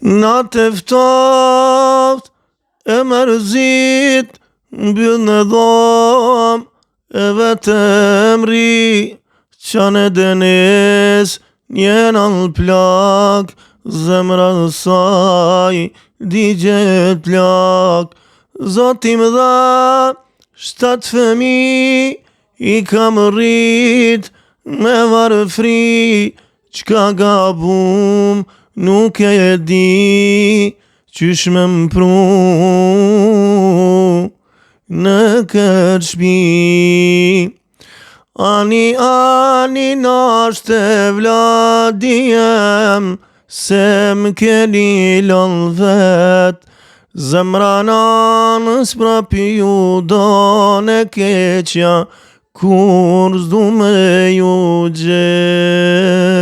Na teftoft e mërzit, mbyll në dhom e vetëm ri, qane denes njena plak, zemra saj digjet plak. Zoti më dha 7 fëmij, i kam rrit me varfri, çka gabum nuk e di, qysh me mpru në këtë shpi. Ani nasht e vladijem, se m'keni lën vet, zemra nanës prapi ju don e keqja, kur s'du me ju gjet.